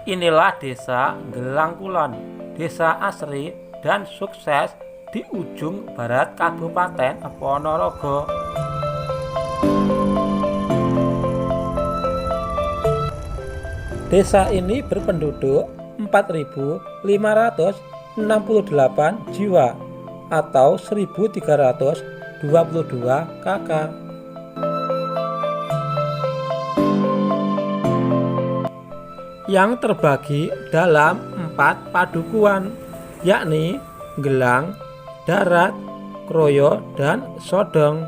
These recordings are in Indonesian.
Inilah desa Gelang Kulon, desa asri dan sukses di ujung barat Kabupaten Ponorogo. Desa ini berpenduduk 4.568 jiwa atau 1.322 kakak. Yang terbagi dalam 4 padukuan, yakni Gelang, Darat, Kroyo, dan Sodong.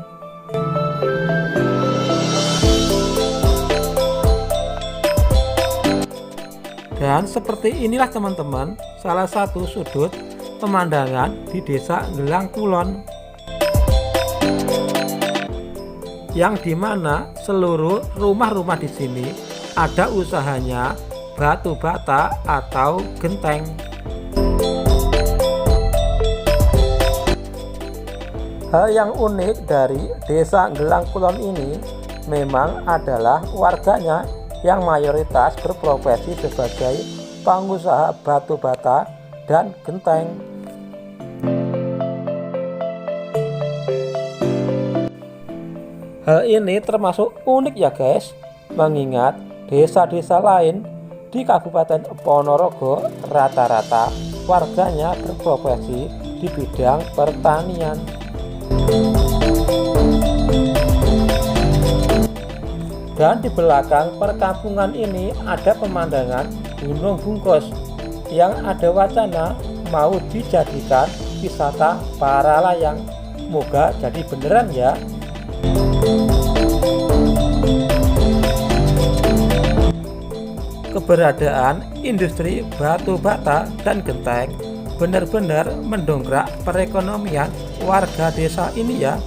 Dan seperti inilah teman-teman salah satu sudut pemandangan di desa Gelang Kulon, yang dimana seluruh rumah-rumah di sini ada usahanya batu bata atau genteng. Hal yang unik dari desa Gelang Kulon ini memang adalah warganya yang mayoritas berprofesi sebagai pengusaha batu bata dan genteng. Hal ini termasuk unik ya guys, mengingat desa-desa lain di Kabupaten Ponorogo rata-rata warganya berprofesi di bidang pertanian. Dan di belakang perkampungan ini ada pemandangan Gunung Bungkus yang ada wacana mau dijadikan wisata para layang. Moga jadi beneran ya. Keberadaan industri batu bata dan genteng benar-benar mendongkrak perekonomian warga desa ini ya.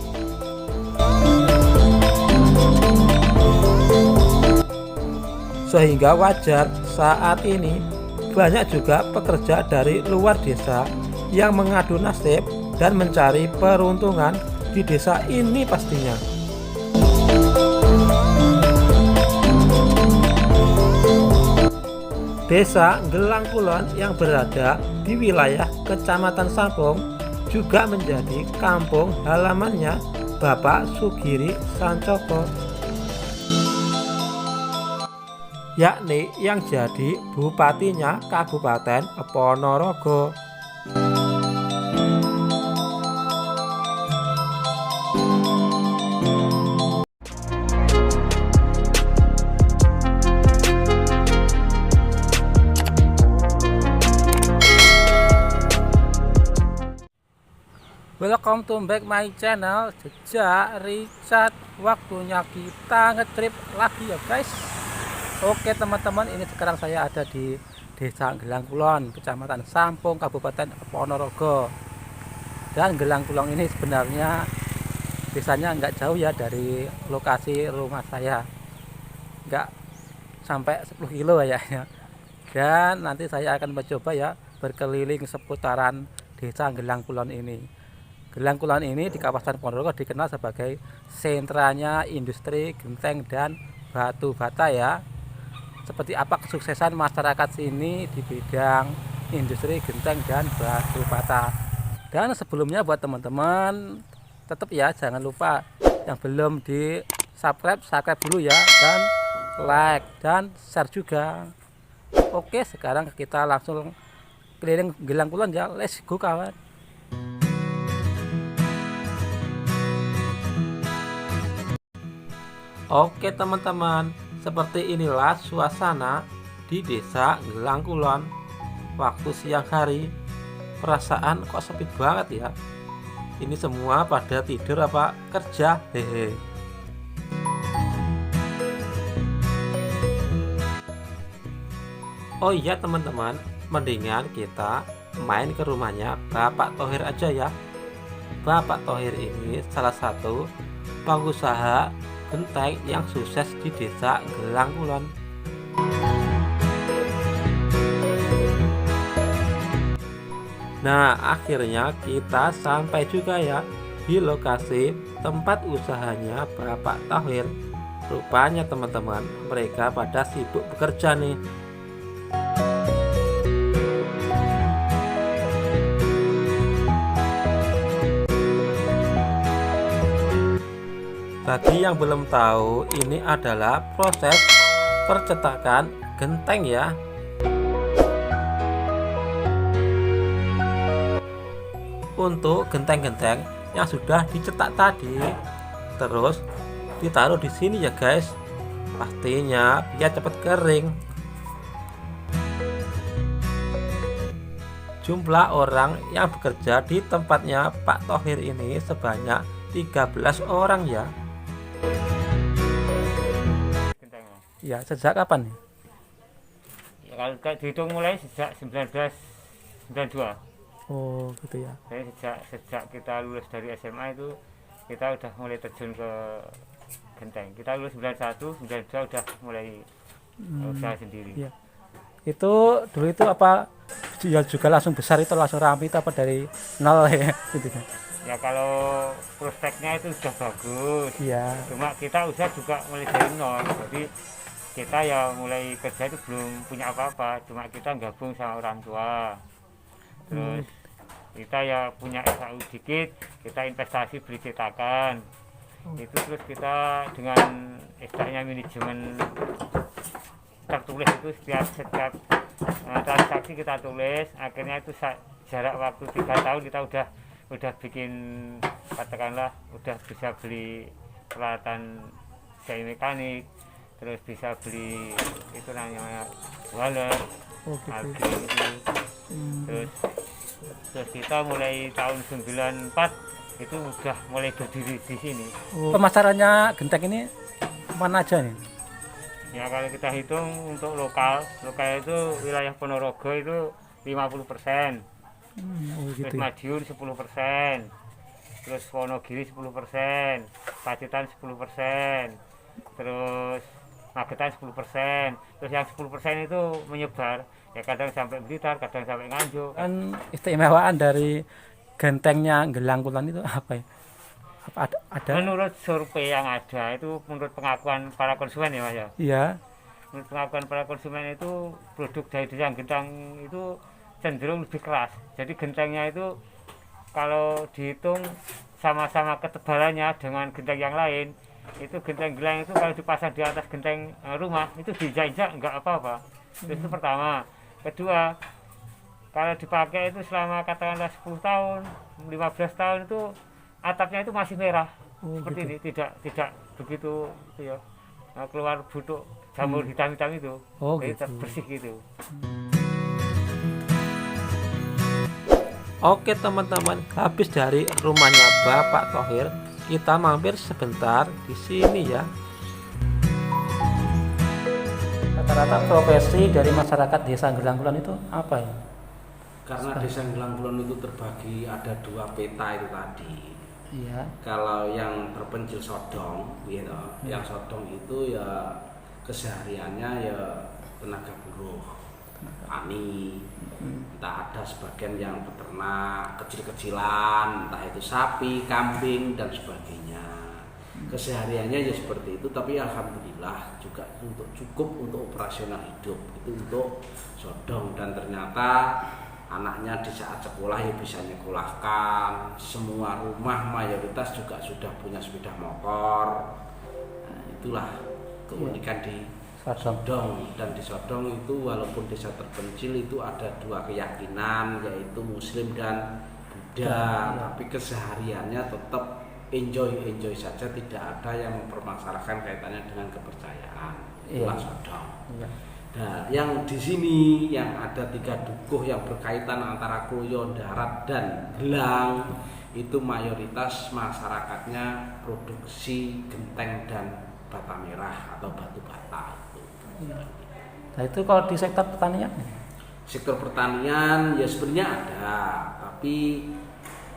Sehingga wajar saat ini banyak juga pekerja dari luar desa yang mengadu nasib dan mencari peruntungan di desa ini pastinya. Desa Gelang Kulon yang berada di wilayah Kecamatan Sampung juga menjadi kampung halamannya Bapak Sugiri Sancoko, yakni yang jadi bupatinya Kabupaten Ponorogo. Welcome to back my channel Jejak Richard. Waktunya kita ngetrip lagi ya guys. Oke teman-teman, ini sekarang saya ada di desa Gelang Kulon, Kecamatan Sampung, Kabupaten Ponorogo. Dan Gelang Kulon ini sebenarnya desanya nggak jauh ya dari lokasi rumah saya, nggak sampai 10 kilo ya. Dan nanti saya akan mencoba ya berkeliling seputaran desa Gelang Kulon ini. Gelang Kulon ini di kawasan Ponorogo dikenal sebagai sentranya industri genteng dan batu bata ya. Seperti apa kesuksesan masyarakat sini di bidang industri genteng dan batu bata. Dan sebelumnya buat teman-teman tetap ya jangan lupa yang belum di subscribe dulu ya, dan like dan share juga. Oke, sekarang kita langsung keliling Gelang Kulon ya, let's go kawan. Oke teman-teman, seperti inilah suasana di desa Gelang Kulon waktu siang hari. Perasaan kok sepi banget ya. Ini semua pada tidur apa kerja, hehe. Oh iya teman-teman, mendingan kita main ke rumahnya Bapak Thohir aja ya. Bapak Thohir ini salah satu pengusaha genteng yang sukses di desa Gelang Kulon. Nah, akhirnya kita sampai juga ya di lokasi tempat usahanya Bapak Thohir. Rupanya teman-teman, mereka pada sibuk bekerja nih. Bagi yang belum tahu, ini adalah proses percetakan genteng ya. Untuk genteng-genteng yang sudah dicetak tadi, terus ditaruh di sini ya guys. Pastinya biar cepat kering. Jumlah orang yang bekerja di tempatnya Pak Thohir ini sebanyak 13 orang ya. Ya, sejak kapan nih? Ya, kalau dihitung mulai sejak 1992. Oh, gitu ya. Jadi sejak kita lulus dari SMA itu kita udah mulai terjun ke genteng. Kita lulus 91, 92 udah mulai usaha sendiri. Iya. Itu dulu itu apa ya juga langsung besar itu langsung ramai itu apa dari nol ya gitu kan. Ya kalau prospeknya itu sudah bagus. Iya. Cuma kita usaha juga mulai dari nol. Jadi kita ya mulai kerja itu belum punya apa-apa. Cuma kita gabung sama orang tua. Terus kita ya punya SAU dikit, kita investasi beli cetakan. Itu terus kita dengan istilahnya manajemen tertulis itu setiap transaksi kita tulis. Akhirnya itu jarak waktu 3 tahun kita udah bikin, katakanlah udah bisa beli peralatan jahit mekanik, terus bisa beli itu namanya waler, terus kita mulai tahun 94 itu udah mulai berdiri di sini. Pemasarannya genteng ini mana aja nih? Ya kalau kita hitung untuk lokal itu wilayah Ponorogo itu 50%, Gitu terus ya. Madiun 10%, terus Wonogiri 10%, Pacitan 10%, terus Magetan 10%, terus yang 10% itu menyebar, ya kadang sampai Blitar, kadang sampai Nganjuk. Kan istimewaan dari gentengnya Gelang Kulon itu apa ya? Apa ada? Menurut survei yang ada itu, menurut pengakuan para konsumen ya Mas ya. Iya. Menurut pengakuan para konsumen itu produk dari Desa Genteng itu cenderung lebih keras. Jadi gentengnya itu kalau dihitung sama-sama ketebalannya dengan genteng yang lain, itu genteng Gelang itu kalau dipasang di atas genteng rumah itu dijajak nggak apa-apa. Itu pertama. Kedua, kalau dipakai itu selama katakanlah 10 tahun, 15 tahun itu atapnya itu masih merah. Seperti gitu. ini, tidak begitu itu ya. Keluar butuk jamur hitam-hitam itu. Jadi Gitu. bersih gitu. Oke teman-teman, habis dari rumahnya Bapak Thohir, kita mampir sebentar di sini ya. Rata-rata profesi dari masyarakat Desa Gelang Kulon itu apa ya? Karena Desa Gelang Kulon itu terbagi ada 2 peta itu tadi. Iya. Kalau yang terpencil sodong, gitu. Yang sodong itu ya kesehariannya ya tenaga buruh, tani. Entah ada sebagian yang peternak kecil-kecilan, entah itu sapi, kambing dan sebagainya. Kesehariannya ya seperti itu, tapi alhamdulillah juga untuk cukup untuk operasional hidup itu untuk sodong. Dan ternyata anaknya di saat sekolah ya bisa nyekolahkan. Semua rumah mayoritas juga sudah punya sepeda motor. Nah, itulah keunikan di Sodong. Dan di Sodong itu walaupun desa terpencil itu ada 2 keyakinan, yaitu Muslim dan Buddha. Tapi kesehariannya tetap enjoy saja, tidak ada yang mempermasalahkan kaitannya dengan kepercayaan. Itulah Sodong. Nah, yang di sini yang ada 3 dukuh yang berkaitan antara Kloyo, Darat dan Gelang itu mayoritas masyarakatnya produksi genteng dan bata merah atau batu bata itu. Nah itu kalau di sektor pertanian? Sektor pertanian ya sebenarnya ada, tapi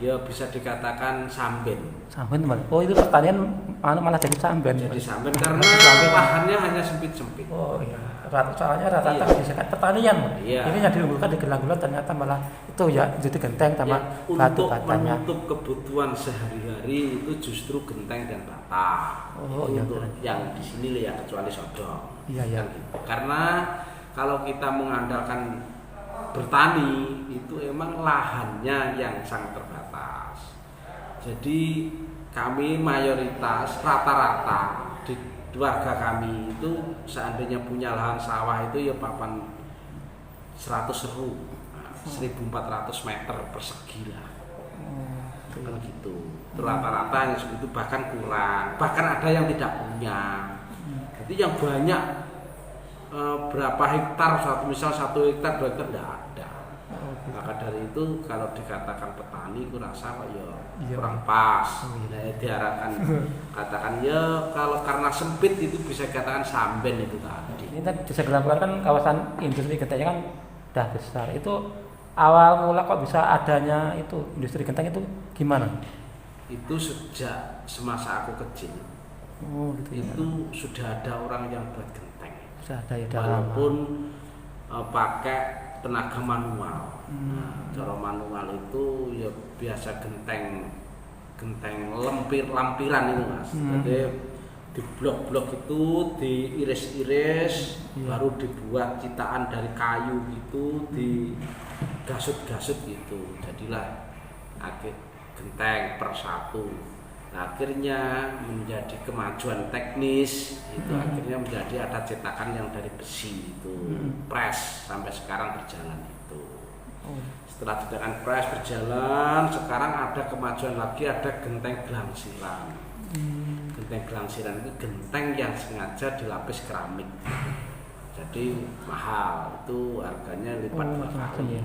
ya bisa dikatakan samben. Samben teman. Oh itu pertanian malah jadi samben. Jadi samben karena lahannya hanya sempit-sempit. Oh iya. Soalnya rata-rata di sektor pertanian. Iya. Ini yang diunggulkan di Gelang Kulon ternyata malah itu ya jadi genteng sama batu untuk batanya. menutup kebutuhan sehari-hari itu justru genteng dan bata. Oh iya. Untuk yang di sini ya kecuali Sodong. Iya. Gitu. Karena kalau kita mengandalkan bertani itu emang lahannya yang sangat terbatas. Jadi kami mayoritas rata-rata di keluarga kami itu seandainya punya lahan sawah itu ya papan 100 seru, 1.400 meter persegi lah. Kan gitu. Rata-rata yang segitu bahkan kurang, bahkan ada yang tidak punya. Jadi yang banyak berapa hektar, misal 1 hektar 2 hektar tidak ada. Maka dari itu kalau dikatakan petani kurasa kok ya kurang pas. Nah, diarahkan katakan ya kalau karena sempit itu bisa dikatakan samben itu tadi. Ini tadi Desa Gelangkulon kan kawasan industri gentengnya kan udah besar. Itu awal mula kok bisa adanya itu industri genteng itu gimana? Itu sejak semasa aku kecil. Oh, gitu ya. Itu sudah ada orang yang buat genteng. Sudah ada ya dalam. Walaupun pakai tenaga manual. Nah, cara manual itu ya biasa genteng lampiran itu Mas. Jadi di blok-blok itu diiris-iris, baru dibuat ciptaan dari kayu gitu, digasut-gasut gitu. Jadilah akhir genteng persatu. Nah, akhirnya menjadi kemajuan teknis itu akhirnya menjadi ada cetakan yang dari besi itu press sampai sekarang berjalan itu. Setelah cetakan press berjalan, sekarang ada kemajuan lagi, ada genteng gelangsiran. Genteng gelangsiran itu genteng yang sengaja dilapis keramik. Jadi mahal, itu harganya lipat 2 kali.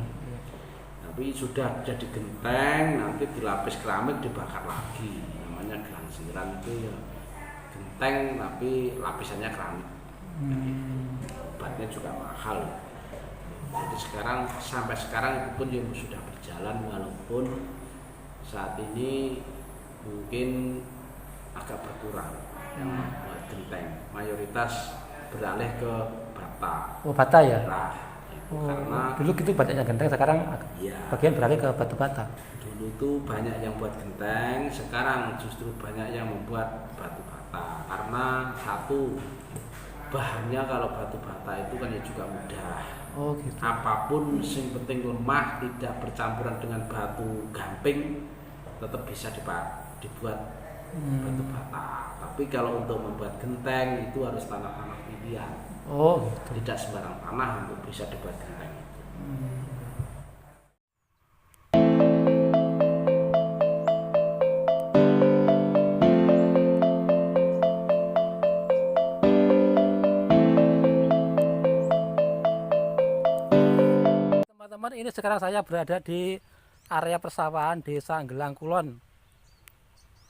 Tapi sudah jadi genteng, nanti dilapis keramik dibakar lagi. Namanya gelangsiran itu ya genteng tapi lapisannya keramik. Obatnya juga mahal. Jadi sampai sekarang itu pun ya sudah berjalan walaupun saat ini mungkin agak berkurang yang buat genteng. Mayoritas beralih ke bata. Oh, bata ya? Nah, karena dulu gitu banyaknya genteng, sekarang bagian beralih ke batu bata. Dulu tuh banyak yang buat genteng, sekarang justru banyak yang membuat batu bata. Karena satu, bahannya kalau batu bata itu kan ya juga mudah. Oh, gitu. Apapun yang penting lemah, tidak bercampuran dengan batu gamping, tetap bisa dibuat batu bata. Tapi kalau untuk membuat genteng itu harus tanah-tanah pilihan. Oh, gitu. Tidak sembarang tanah untuk bisa dibuat genteng itu. Teman-teman, ini sekarang saya berada di area persawahan Desa Gelangkulon.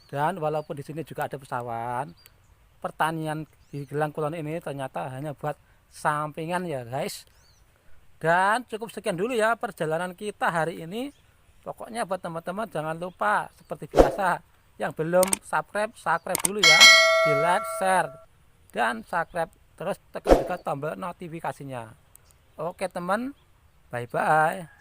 Dan walaupun di sini juga ada persawahan, pertanian di Gelangkulon ini ternyata hanya buat sampingan ya guys. Dan cukup sekian dulu ya perjalanan kita hari ini. Pokoknya buat teman-teman jangan lupa seperti biasa, yang belum subscribe dulu ya, di like, share, dan subscribe, terus tekan juga tombol notifikasinya. Oke teman, bye bye.